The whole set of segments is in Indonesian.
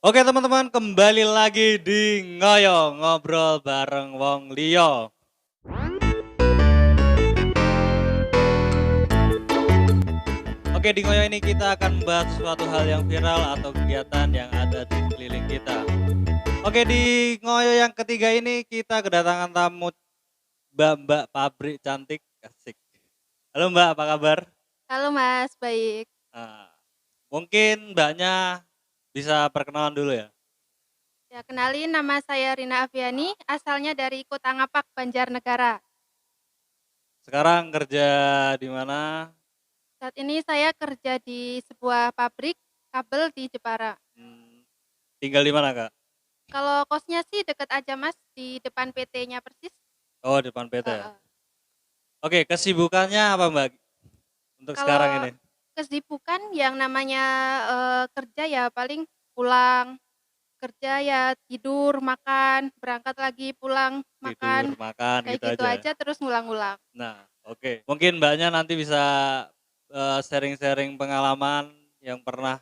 Oke teman-teman, kembali lagi di Ngoyo, ngobrol bareng wong liya. Oke, di Ngoyo ini kita akan membahas suatu hal yang viral atau kegiatan yang ada di sekeliling kita. Oke, di Ngoyo yang ketiga ini kita kedatangan tamu Mbak-mbak pabrik cantik, asik. Halo Mbak, apa kabar? Halo Mas, baik. Nah, mungkin Mbaknya bisa perkenalan dulu ya. Ya, kenalin nama saya Rina Afiani, asalnya dari Kota Ngapak, Banjarnegara. Sekarang kerja di mana? Saat ini saya kerja di sebuah pabrik kabel di Jepara. Hmm, tinggal di mana Kak? Kalau kosnya sih deket aja Mas, di depan PT-nya persis. Oh, depan PT ya. Heeh. Oke, kesibukannya apa Mbak untuk sekarang Kalau ini? kesibukan yang namanya kerja ya paling pulang, kerja ya tidur, makan, berangkat lagi, pulang, Tidur, makan, makan kayak gitu gitu aja. aja terus ngulang-ngulang. Nah, oke. Mungkin Mbaknya nanti bisa sharing-sharing pengalaman yang pernah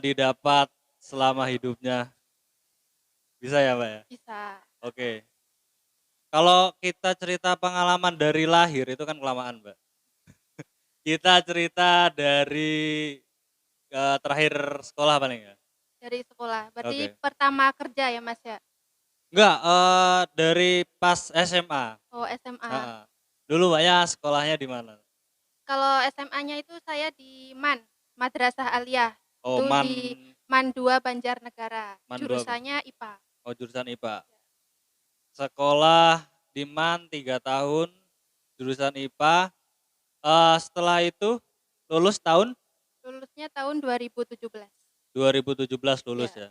didapat selama hidupnya. Bisa ya, Mbak ya? Bisa. Oke. Kalau kita cerita pengalaman dari lahir itu kan kelamaan, Mbak. Kita cerita dari terakhir sekolah paling ya. Dari sekolah, berarti Oke. pertama kerja ya, Mas, ya? Enggak, dari pas SMA. Oh, SMA. Heeh. Dulu Mbaknya sekolahnya di mana? Kalau SMA-nya itu saya di MAN, Madrasah Aliyah, Oh, itu di MAN 2 Banjarnegara, Mandua, jurusannya IPA. oh jurusan IPA. Sekolah di MAN 3 tahun, jurusan IPA. Setelah itu lulus tahun Lulusnya tahun 2017. 2017 lulus Ya. ya.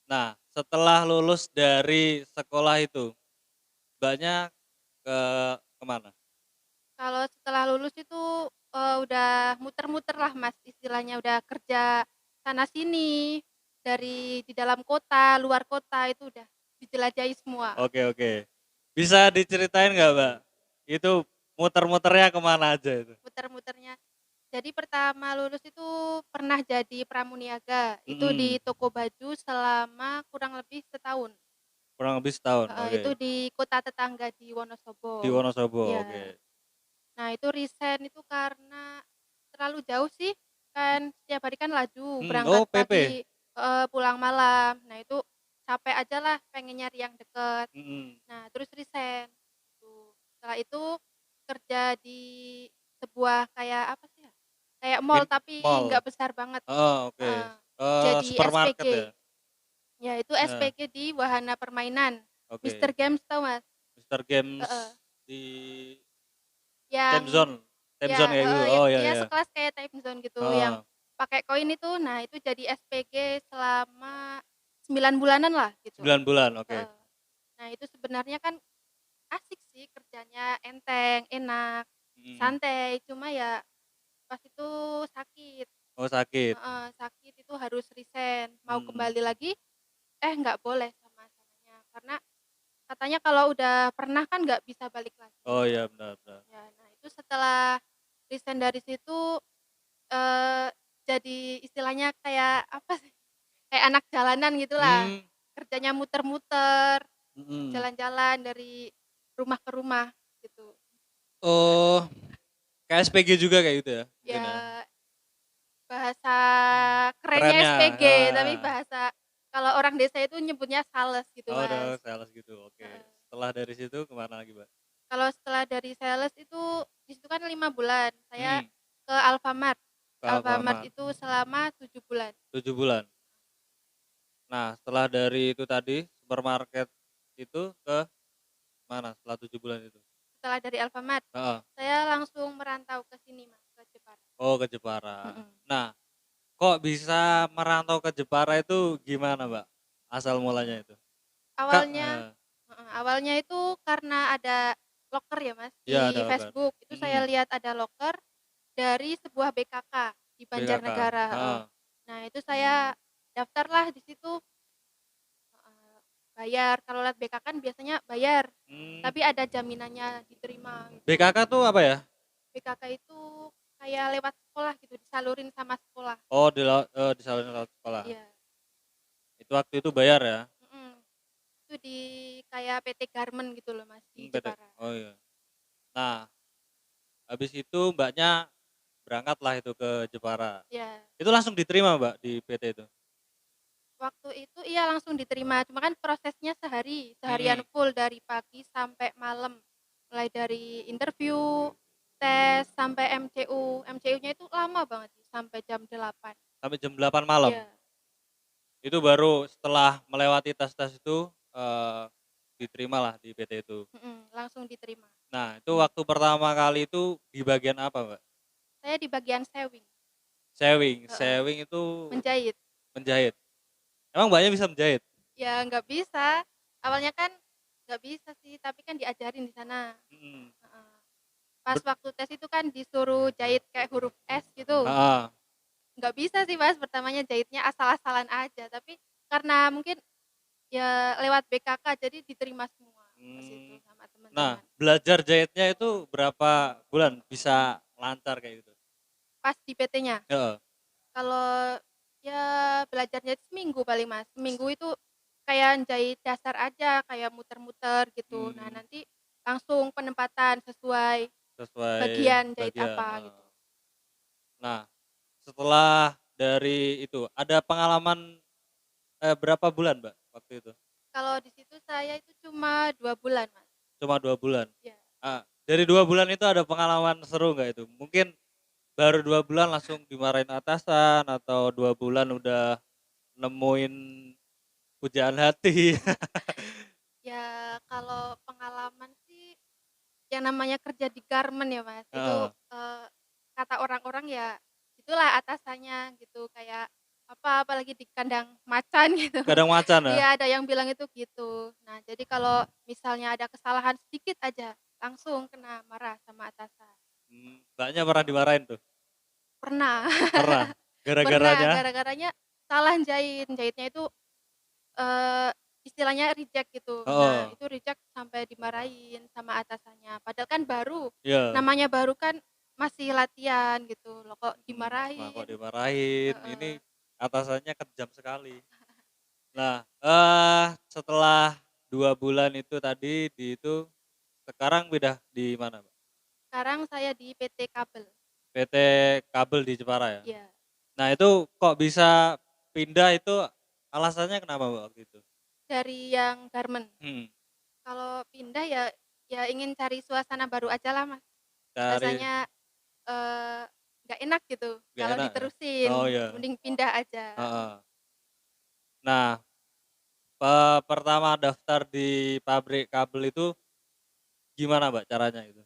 Nah, setelah lulus dari sekolah itu, Mbaknya ke kemana? Kalau setelah lulus itu, udah muter-muter lah, Mas, istilahnya udah kerja sana sini, dari di dalam kota, luar kota, itu udah dijelajahi semua. Oke, oke. Bisa diceritain nggak, Mbak? Itu muter-muternya kemana aja itu? Muter-muternya. Jadi pertama lulus itu pernah jadi pramuniaga, itu Mhm, di toko baju selama kurang lebih setahun. kurang lebih setahun, Heeh, oke. itu di kota tetangga di Di Wonosobo. Wonosobo, oke. Iya. Nah itu resign itu karena terlalu jauh sih, kan setiap hari kan laju, Oh berangkat PP? pagi, pulang malam. Nah itu capek aja lah pengen nyari yang deket. Mhm, Nah terus resign, gitu. Setelah itu kerja di sebuah kayak apa sih ya, kayak mall tapi mall? nggak besar banget, Oh, oke. heeh. Jadi Supermarket SPG, ya? ya itu Nah, SPG di wahana permainan, Mister oke. Games tahu Mas? Mister Games Heeh, di yang Timezone, ya Timezone kayak gitu? heeh, Oh, iya ya iya. sekelas kayak time zone gitu yang Heeh, pakai koin itu, nah itu jadi SPG selama 9 bulanan lah gitu, 9 bulan, oke. heeh. Nah itu sebenarnya kan asik sih kerjanya, enteng, enak, Mhm. santai, cuma ya pas itu sakit, Oh, sakit? heeh, sakit itu harus resign, mau Mhm. kembali lagi, nggak boleh sama sananya, karena katanya kalau udah pernah kan nggak bisa balik Oh, lagi. iya, benar benar. Ya, nah itu setelah resign dari situ, eee, jadi istilahnya kayak apa sih, kayak anak jalanan gitulah, Mmm, kerjanya muter-muter, mhm. jalan-jalan dari rumah ke rumah gitu. Oh, kayak SPG juga kayak gitu ya? Mungkin ya? Ya bahasa kerennya Kerennya, SPG, tapi heeh. bahasa kalau orang desa itu nyebutnya sales gitu, Oh, udah Mas. sales gitu, oke. Heeh. Setelah dari situ kemana lagi, Mbak? Kalau setelah dari sales itu, di situ kan 5 bulan, saya Mhm, ke Alfamart. ke Alfamart Alfamart, itu selama 7 bulan. 7 bulan. Nah, setelah dari itu tadi, supermarket itu ke mana setelah 7 bulan itu? Setelah dari Alfamart, Heeh. saya langsung merantau ke sini Mas, ke Jepara. Oh, ke Jepara. Mhm. Nah, kok bisa merantau ke Jepara itu gimana, Mbak? Asal mulanya itu? Kak Awalnya heeh, heeh, awalnya itu karena ada loker ya Mas, iya ada di logat. Facebook, itu saya Mhm, lihat ada loker dari sebuah BKK di BKK, Banjarnegara, heeh. heeh, Nah itu saya daftarlah di situ, heeh, bayar, kalau lewat BKK kan biasanya bayar, mmm, tapi ada jaminannya diterima gitu. BKK tuh apa ya? BKK itu kayak lewat sekolah gitu, disalurin sama sekolah. Disalurin lewat sekolah. Iya. Itu waktu itu bayar ya? Mhm, itu di kayak PT Garmen gitu loh Mas, di PT. Jepara. Oh iya. Nah, habis itu Mbaknya berangkatlah itu ke Jepara. Ya, Itu langsung diterima Mbak di PT itu? waktu itu iya langsung diterima, cuma kan prosesnya seharian Mhm. full dari pagi sampai malam. Mulai dari interview, tes, sampai MCU. MCU-nya itu lama banget sih, sampai jam 8. Sampai jam 8 malam? Iya, Itu baru setelah melewati tes-tes itu, diterimalah di PT itu. langsung diterima. Nah, itu waktu pertama kali itu di bagian apa Mbak? Saya di bagian sewing, Sewing, heeh, sewing itu menjahit. menjahit? Emang Mbaknya bisa menjahit? Ya nggak bisa, awalnya kan nggak bisa sih, tapi kan diajarin di sana, Mhm. heeh. Pas waktu tes itu kan disuruh jahit kayak huruf S gitu, Heeh. nggak bisa sih Mas, pertamanya jahitnya asal-asalan aja, tapi karena mungkin ya lewat BKK jadi diterima semua pas itu Mmm. sama Nah, teman-teman. belajar jahitnya itu berapa bulan bisa lancar kayak gitu? Pas di PT-nya, Heeh. kalau ya belajarnya itu seminggu paling Mas, seminggu itu kayak jahit dasar aja, kayak muter-muter gitu. Nah Mmm, nanti langsung penempatan sesuai sesuai bagian jahit bagian, apa heeh. gitu. Nah, setelah dari itu, ada pengalaman, berapa bulan Mbak waktu itu? Kalau di situ saya itu cuma 2 bulan Mas. Cuma 2 bulan? Iya. Dari 2 bulan itu ada pengalaman seru nggak itu? Mungkin baru 2 bulan langsung dimarahin atasan atau 2 bulan udah nemuin pujaan hati? Ya kalau pengalaman sih yang namanya kerja di garmen ya Mas, itu, Heeh, kata orang-orang ya itulah atasannya gitu, kayak apa, apalagi di kandang macan gitu. kadang macan ya? Iya ada yang bilang itu gitu. Nah jadi kalau misalnya ada kesalahan sedikit aja, langsung kena marah sama atasan. Mbaknya pernah dimarahin tuh? Pernah Pernah? pernah, Gara-garanya? gara-garanya salah jahit, jahitnya itu, eee, istilahnya reject gitu. Nah Heeh, itu reject sampai dimarahin sama atasannya, padahal kan baru, iya, namanya baru kan masih latihan gitu, loh kok wah kok dimarahin. dimarahin, ini Heeh. atasannya kejam sekali. Nah, setelah 2 bulan itu tadi di itu, sekarang pindah di mana Mbak? Sekarang saya di PT Kabel, PT Kabel di Jepara ya? iya. Nah itu kok bisa pindah itu alasannya kenapa Mbak waktu itu? Dari yang garmen. Mhm, Kalau pindah ya ya ingin cari suasana baru ajalah, Mas. cari Rasanya, nggak enak gitu nggak kalau enak ya? Oh diterusin, iya, mending pindah aja. heeh. Nah, pertama daftar di pabrik kabel itu gimana Mbak caranya itu?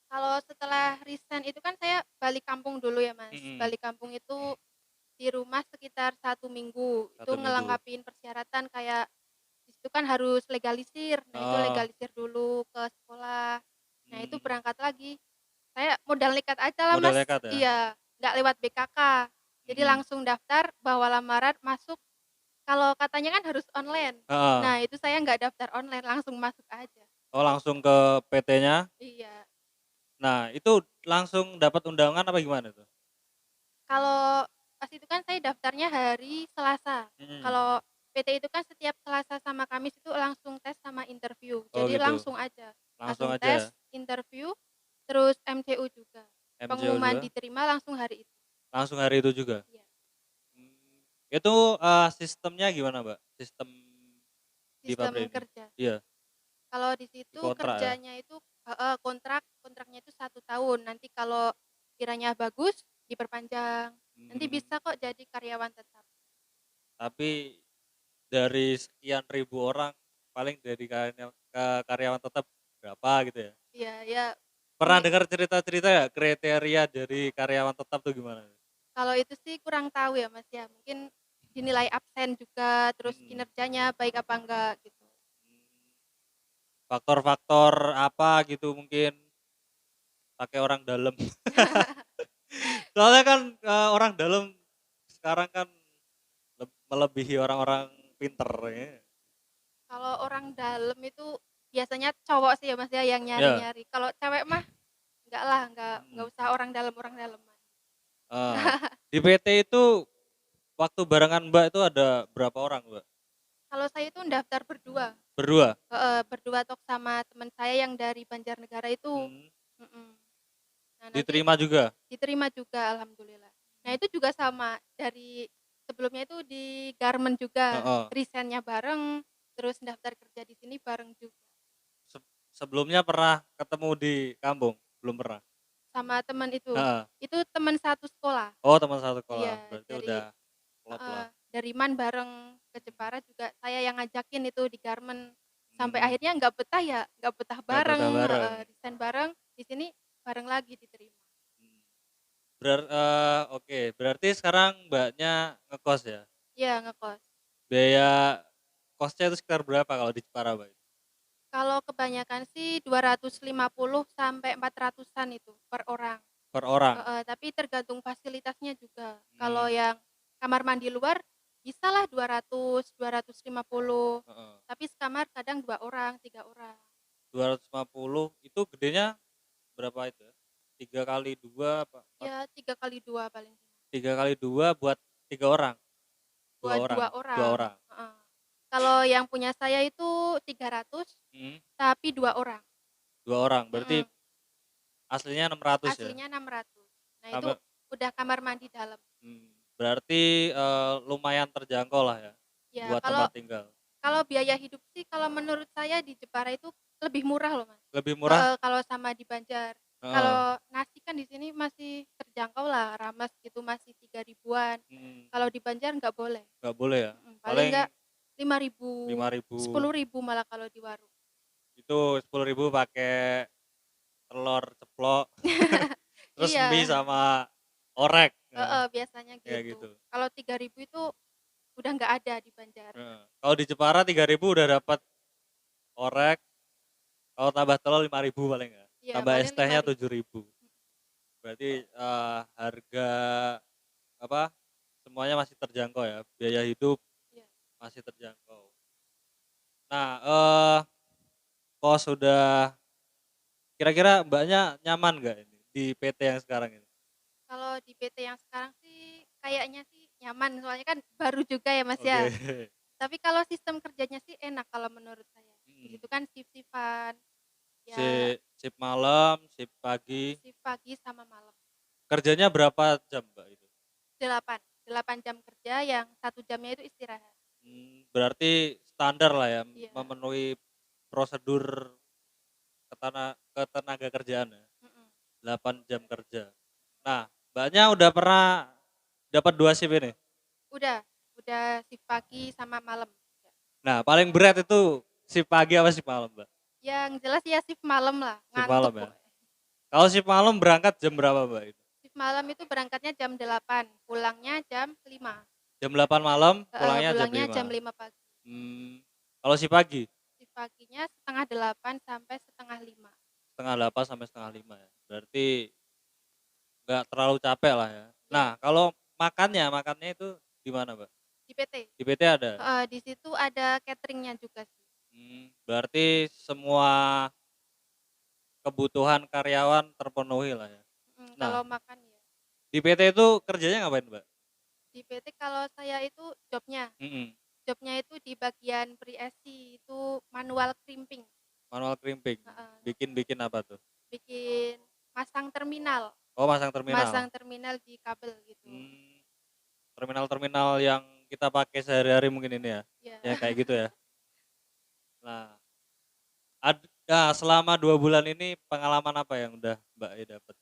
Kalau setelah resign itu kan saya balik kampung dulu ya, Mas. Mhm, Balik kampung itu di rumah sekitar 1 minggu, itu 1 minggu. ngelengkapin persyaratan kayak di situ kan harus legalisir. Nah, itu Oh, legalisir dulu ke sekolah. Nah, itu mmm, berangkat lagi. Saya modal nekat aja lah, modal Mas. nekat ya? Iya, nggak lewat BKK. Jadi Mhm, langsung daftar, bawa lamaran, masuk. Kalau katanya kan harus online. heeh. Nah, itu saya nggak daftar online, langsung masuk aja. Oh langsung ke PT-nya. Iya. Nah itu langsung dapat undangan apa gimana tuh? Kalau pas itu kan saya daftarnya hari Selasa. Mhm, Kalau PT itu kan setiap Selasa sama Kamis itu langsung tes sama interview. oh Jadi gitu, langsung aja, langsung langsung aja tes, interview, terus MCU juga. MCO Pengumuman juga? diterima langsung hari itu. Langsung hari itu juga? Iya, Itu, sistemnya gimana Mbak? Sistem di sistem pabrik ini? kerja. Iya, Kalau di situ dikontrak ya? kerjanya itu heeh, kontraknya itu 1 tahun. Nanti kalau kiranya bagus diperpanjang. Nanti Mmm, bisa kok jadi karyawan tetap. tapi dari sekian ribu orang paling dari karyawan tetap berapa gitu ya? Iya, ya Pernah ini dengar cerita-cerita nggak kriteria dari karyawan tetap tuh gimana? kalau itu sih kurang tahu ya, Mas, ya. Mungkin dinilai absen juga, terus Mhm, kinerjanya baik apa enggak gitu. mmm, faktor-faktor apa gitu mungkin pakai orang dalam. Soalnya kan, orang dalam sekarang kan melebihi orang-orang pinter ya. Kalau orang dalam itu biasanya cowok sih ya, Mas, ya, yang Ya, nyari-nyari. Kalau cewek mah enggak lah, enggak mhm, usah orang dalam-orang daleman. heeh. Di PT itu waktu barengan Mbak itu ada berapa orang, Mbak? Kalau saya itu daftar berdua, Berdua? heeh, berdua tok sama teman saya yang dari Banjarnegara itu, Hmm, mhm. Nah nanti diterima juga? diterima juga alhamdulillah. Nah Hmm, itu juga sama, dari sebelumnya itu di garmen juga, heeh. resign-nya bareng, terus daftar kerja di sini bareng juga, Se sebelumnya pernah ketemu di kampung? Belum pernah? sama teman itu. Heeh. Itu teman satu sekolah, Oh, teman satu sekolah, iya berarti udah klop heeh, lah. dari MAN bareng ke Mhm, Jepara juga saya yang ngajakin itu di garmen, sampai mmm, akhirnya nggak betah ya nggak betah nggak betah bareng, bareng. heeh, resign bareng, di sini bareng lagi diterima. Mmm, oke, berarti sekarang Mbaknya ngekos ya? Iya ngekos. Biaya kosnya itu sekitar berapa kalau di Jepara, Mbak? Kalau kebanyakan sih 250 sampai 400-an itu per orang. Per orang? Heeh, tapi tergantung fasilitasnya juga. Kalau Mmm, yang kamar mandi luar bisalah 200, 250, heeh. tapi sekamar kadang 2 orang, 3 orang. 250 itu gedenya berapa itu ya? 3 kali 2 apa 4 Ya 3 kali 2 paling cuma, 3 kali 2 buat 3 orang? 2 buat orang? 2 2 orang, orang? heeh. Kalau yang punya saya itu 300 Mhm, tapi 2 orang, 2 orang, berarti mhm, aslinya 600 ya? aslinya 600. Nah itu Kamar udah kamar mandi dalam. berarti, lumayan terjangkau lah ya, Ya buat kalau tempat tinggal. kalau biaya hidup sih kalau menurut saya di Jepara itu lebih murah loh, Mas. Lebih murah? Heeh, kalau sama di Banjar. Heeh, Kalau nasi kan di sini masih terjangkau lah, Rames gitu masih 3 ribuan. mhm, Kalau di Banjar nggak boleh, nggak boleh ya? paling Paling nggak 5 ribu, 5.000, 10 ribu malah kalau di warung. itu 10.000 pakai telur ceplok, terus mie Iya, sama orek, heeh, biasanya kayak gitu. gitu. Kalau 3 ribu itu udah nggak ada di Banjar. Heeh. Kalau di Jepara 3.000 udah dapat orek, kalau tambah telur 5.000 paling ya, Iya, tambah es paling lima tehnya ribu 7.000. Berarti, harga apa, semuanya masih terjangkau ya, biaya hidup Iya. masih terjangkau. Nah, kalau sudah kira-kira Mbaknya nyaman nggak ini di PT yang sekarang ini? Kalau di PT yang sekarang sih kayaknya sih nyaman, soalnya kan baru juga ya, Mas, Oke. ya. Tapi kalau sistem kerjanya sih enak kalau menurut saya. Di Mhm. situ kan shift-shift-an, ya Shift malam, shift pagi, shift pagi sama malam. kerjanya berapa jam, Mbak, itu? 8 8 jam kerja yang 1 jamnya itu istirahat. Berarti standar lah ya, Iya, memenuhi prosedur ketenaga kerjaan ya, mhm. 8 jam kerja. Nah, Mbaknya udah pernah dapat 2 shift ini? Udah shift pagi sama malam. Nah, paling berat itu shift pagi apa shift malam, Mbak? Yang jelas ya shift malam lah, Shift ngantuk malam ya? pokoknya. Kalau shift malam berangkat jam berapa, Mbak, itu? Shift malam itu berangkatnya jam 8, pulangnya jam 5. Jam 8 malam, Heeh, pulangnya jam pulangnya jam 5. 5 pagi. Kalau shift pagi? Shift paginya setengah 8 sampai setengah 5. Setengah 8 sampai setengah 5 ya? Berarti nggak terlalu capek lah ya? Nah, Iya, kalau makannya itu di mana, Mbak? di PT. Di PT ada? Heeh, di situ ada cateringnya juga sih. Berarti semua kebutuhan karyawan terpenuhi lah ya? Nah, Kalau makan ya. di PT itu kerjanya ngapain, Mbak? Di PT kalau saya itu jobnya, Mhm, jobnya itu di bagian pre-SC itu manual crimping, manual crimping, heeh, bikin apa tuh? bikin masang terminal, Oh, masang terminal. masang terminal di kabel gitu. Mmm, terminal-terminal yang kita pakai sehari-hari mungkin ini ya? Ya, Yang kayak gitu ya? Nah, selama 2 bulan ini pengalaman apa yang udah Mbak dapat?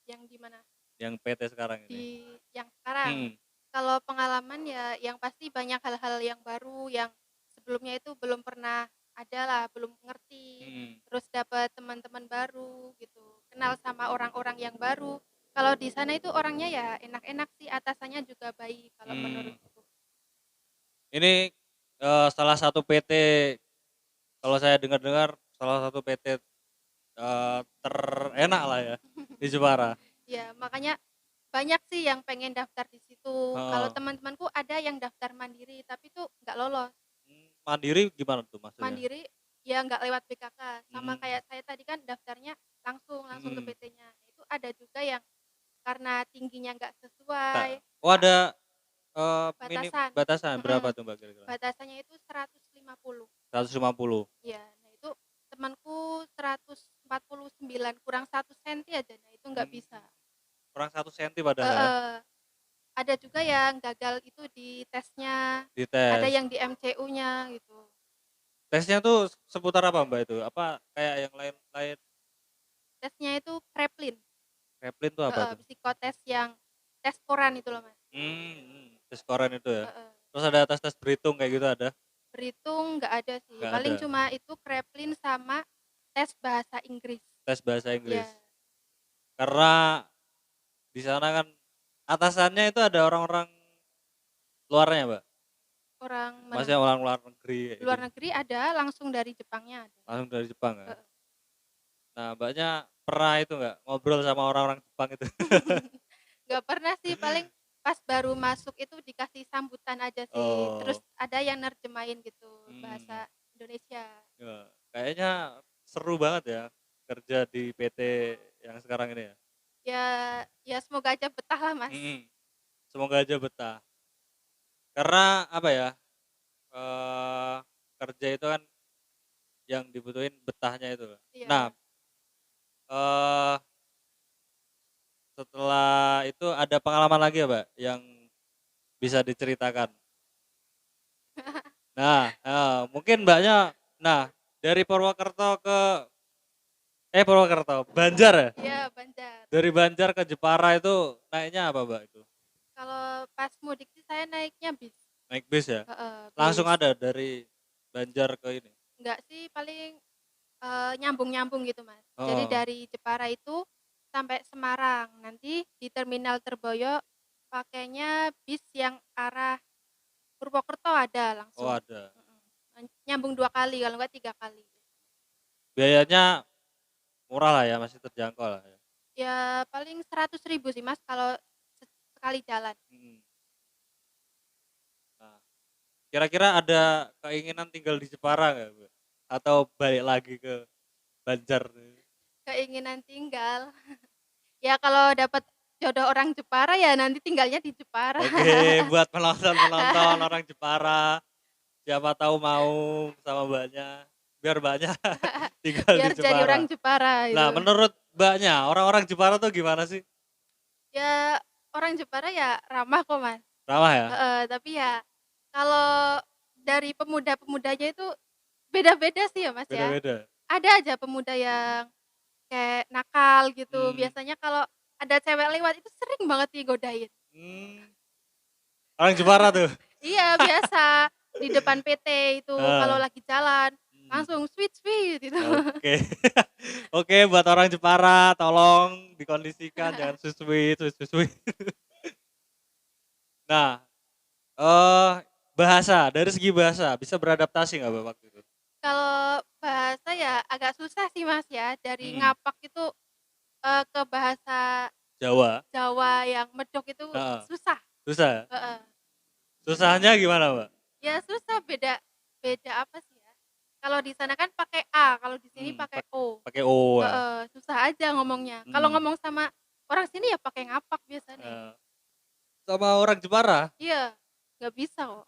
yang di mana? Yang PT sekarang ini? Di yang sekarang. Mhm, Kalau pengalaman ya yang pasti banyak hal-hal yang baru yang sebelumnya itu belum pernah ada lah, belum ngerti, mhm, terus dapat teman-teman baru gitu, kenal sama orang-orang yang baru. Kalau di sana itu orangnya ya enak-enak sih, atasannya juga baik kalau mmm. menurutku. Ini, salah satu PT kalau saya dengar-dengar salah satu PT, terenak lah ya di Jepara. Ya, makanya banyak sih yang pengen daftar di situ. Kalau Heeh. teman-temanku ada yang daftar mandiri, tapi tuh nggak lolos. Mandiri gimana tuh maksudnya? Mandiri ya nggak lewat BKK, sama Mhm, kayak saya tadi kan daftarnya langsung langsung ke mhm. PT-nya. Itu ada juga yang karena tingginya nggak Kak, sesuai, oh a ada batasan. batasan berapa Mhm, tuh Mbak kira-kira? batasannya itu 150. 150. Iya, nah itu temanku 149 kurang 1 senti aja, nah itu nggak Mmm, bisa. kurang 1 senti padahal ya, Heeh, ada juga yang gagal itu di tesnya, ada dites. yang di MCU-nya gitu. Tesnya tuh seputar apa Mbak itu? Apa kayak yang lain-lain? Tesnya itu Kraepelin, Kaplan tuh apa heeh, tuh? psikotes yang tes koran itu loh, Mas. Tes koran itu ya? Heeh, Terus ada tes-tes berhitung kayak gitu ada? berhitung nggak ada sih, Nggak paling ada? cuma itu Kraepelin sama tes bahasa Inggris. Tes bahasa Iya, Inggris? Karena di sana kan atasannya itu ada orang-orang luarnya Mbak? orang mana, Maksudnya Mas? orang luar negeri kayak gitu? Luar negeri ada, langsung dari Jepangnya ada. Langsung dari Jepang ya? Heeh. Nah Mbaknya pernah itu nggak, ngobrol sama orang-orang Jepang itu? Nggak pernah sih, paling pas baru masuk itu dikasih sambutan aja sih, terus Oh, ada yang nerjemahin gitu, mmm, bahasa Indonesia. ya kayaknya seru banget ya kerja di PT yang sekarang ini ya? Ya ya semoga aja betah lah, Mas. Mhm, semoga aja betah. Karena apa ya, eee, kerja itu kan yang dibutuhin betahnya itu. Nah, Iya. eee, setelah itu ada pengalaman lagi ya, Mbak, yang bisa diceritakan? Nah, mungkin Mbaknya nah dari Purwokerto ke Purwokerto, Banjar ya? Iya, Banjar. Dari Banjar ke Jepara itu naiknya apa, Mbak, itu? Kalau pas mudik sih saya naiknya bis. Naik bis ya? Heeh, Langsung bis. ada dari Banjar ke ini? Enggak sih, paling, nyambung-nyambung gitu, Mas. Jadi Oh, dari Jepara itu sampai Semarang, nanti di terminal Terboyo pakainya bis yang arah Purwokerto ada oh langsung. ada. Nyambung 2 kali, kalau enggak 3 kali. Biayanya murah lah ya, masih terjangkau lah ya? Ya paling 100.000 sih, Mas, kalau sekali jalan. Mhm. Nah, kira-kira ada keinginan tinggal di Jepara nggak, Mbak? Atau balik lagi ke Banjar? Keinginan tinggal, ya kalau dapat jodoh orang Jepara ya nanti tinggalnya di Jepara. Oke, buat penonton-penonton orang Jepara, siapa tahu mau sama Mbaknya, biar Mbaknya tinggal di Biar jadi orang Jepara. Jepara Nah, itu. menurut Mbaknya, orang-orang Jepara tuh gimana sih? Ya orang Jepara ya ramah kok, Mas. Ramah ya? Heeh, tapi ya kalau dari pemuda-pemudanya itu beda-beda sih ya, Mas, ya. Beda-beda? Ada aja pemuda yang kayak nakal gitu, Mmm, biasanya kalau ada cewek lewat itu sering banget digodain. mmm, orang Jepara tuh? Iya, biasa di depan PT itu kalau Heeh, lagi jalan mhm. langsung sweet sweet gitu. Oke. Oke, buat orang Jepara tolong dikondisikan jangan sweet sweet sweet sweet. Nah, bahasa, dari segi bahasa bisa beradaptasi nggak Mbak waktu itu? Kalau bahasa ya agak susah sih, Mas, ya, dari Mhm, ngapak itu, ke bahasa Jawa? Jawa yang medok itu Heeh, susah. susah ya? Heeh. Susahnya gimana Mbak? Ya susah, beda beda apa sih ya, kalau di sana kan pakai A, kalau di sini Mhm, pakai O. pakai O ya? Heeh, susah aja ngomongnya. Kalau Mhm, ngomong sama orang sini ya pakai ngapak biasanya. eee, sama orang Jepara? Iya, nggak bisa kok.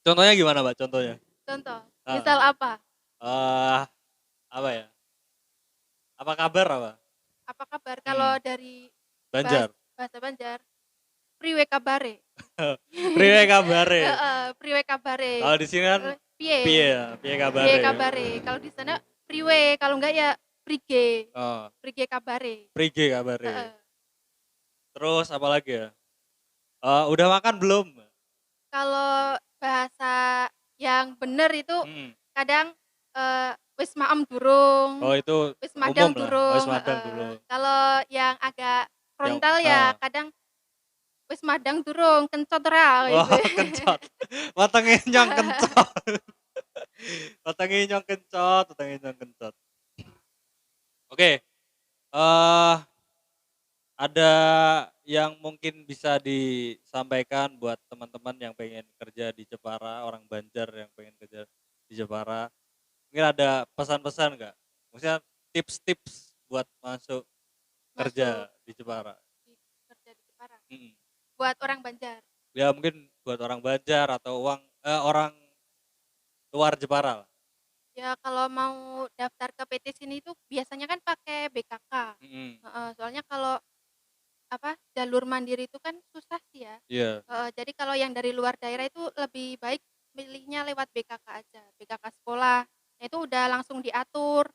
Contohnya gimana Mbak, contohnya? Contoh, Heeh, misal apa? eee, apa ya, apa kabar apa? Apa kabar? Kalau Mhm, dari Banjar? bahasa Banjar, "Priwe kabare?" Priwe kabare? Heeh, "Priwe kabare?" Kalau di sini kan piye "Piye? ya, piye Piye kabare? kabare?" Kalau di sana "Priwe," kalau enggak ya "Prige." Oh, "Prige kabare?" prige kabare? Heeh. Terus apa lagi ya? Udah makan belum? Kalau bahasa yang bener itu Mhm. kadang, "Wis maem durung?" Oh itu "Wis umum madang lah, oh wis durung?" madang Heeh. dulu. Kalau yang agak Yang frontal ya kadang, "Wis madang durung? Kencot ra?" oh Gitu. kencot, wetenge nyong kencot, wetenge nyong kencot. Oke, ada yang mungkin bisa disampaikan buat teman-teman yang pengen kerja di Jepara, orang Banjar yang pengen kerja di Jepara, mungkin ada pesan-pesan nggak? Maksudnya tips-tips buat masuk Masuk kerja di Jepara? kerja di Jepara. Mhm, Buat orang Banjar. Ya mungkin buat orang Banjar atau orang luar Jepara lah. Ya kalau mau daftar ke PT sini itu biasanya kan pakai BKK. Mhm, Heeh, soalnya kalau jalur mandiri itu kan susah sih ya. iya, Heeh, jadi kalau yang dari luar daerah itu lebih baik milihnya lewat BKK aja, BKK sekolah. Nah itu udah langsung diatur,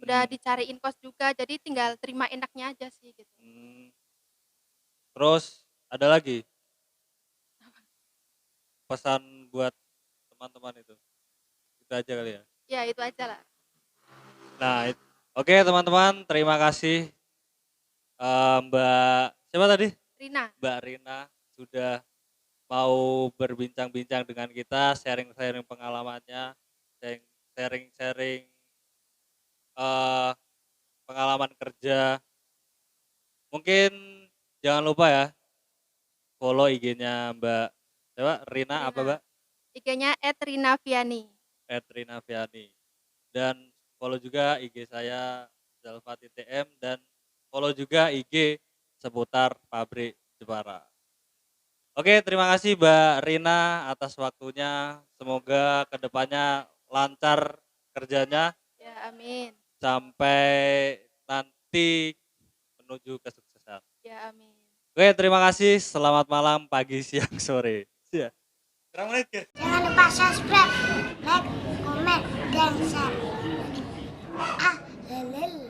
udah mhm, dicariin kos juga, jadi tinggal terima enaknya aja sih gitu. mmm, terus ada lagi pesan buat teman-teman itu aja kali ya? Ya itu aja lah. Nah oke teman-teman terima kasih, Mbak siapa tadi? Rina, Mbak Rina sudah mau berbincang-bincang dengan kita, sharing-sharing pengalamannya, sharing-sharing, eee, pengalaman kerja. Mungkin jangan lupa ya follow IG-nya Mbak siapa, Rina apa Rina. Mbak? IG-nya @rinaviani. @rinaviani dan follow juga IG saya Zalfati TM dan follow juga IG seputar pabrik Jepara. Oke terima kasih Mbak Rina atas waktunya, semoga kedepannya lancar kerjanya Ya amin. sampai nanti menuju kesuksesan. Ya amin. Oke terima kasih, selamat malam, pagi, siang, sore. Iya. Berapa menit, Gir? Jangan lupa subscribe, like, komen, dan share. Ah, lelele.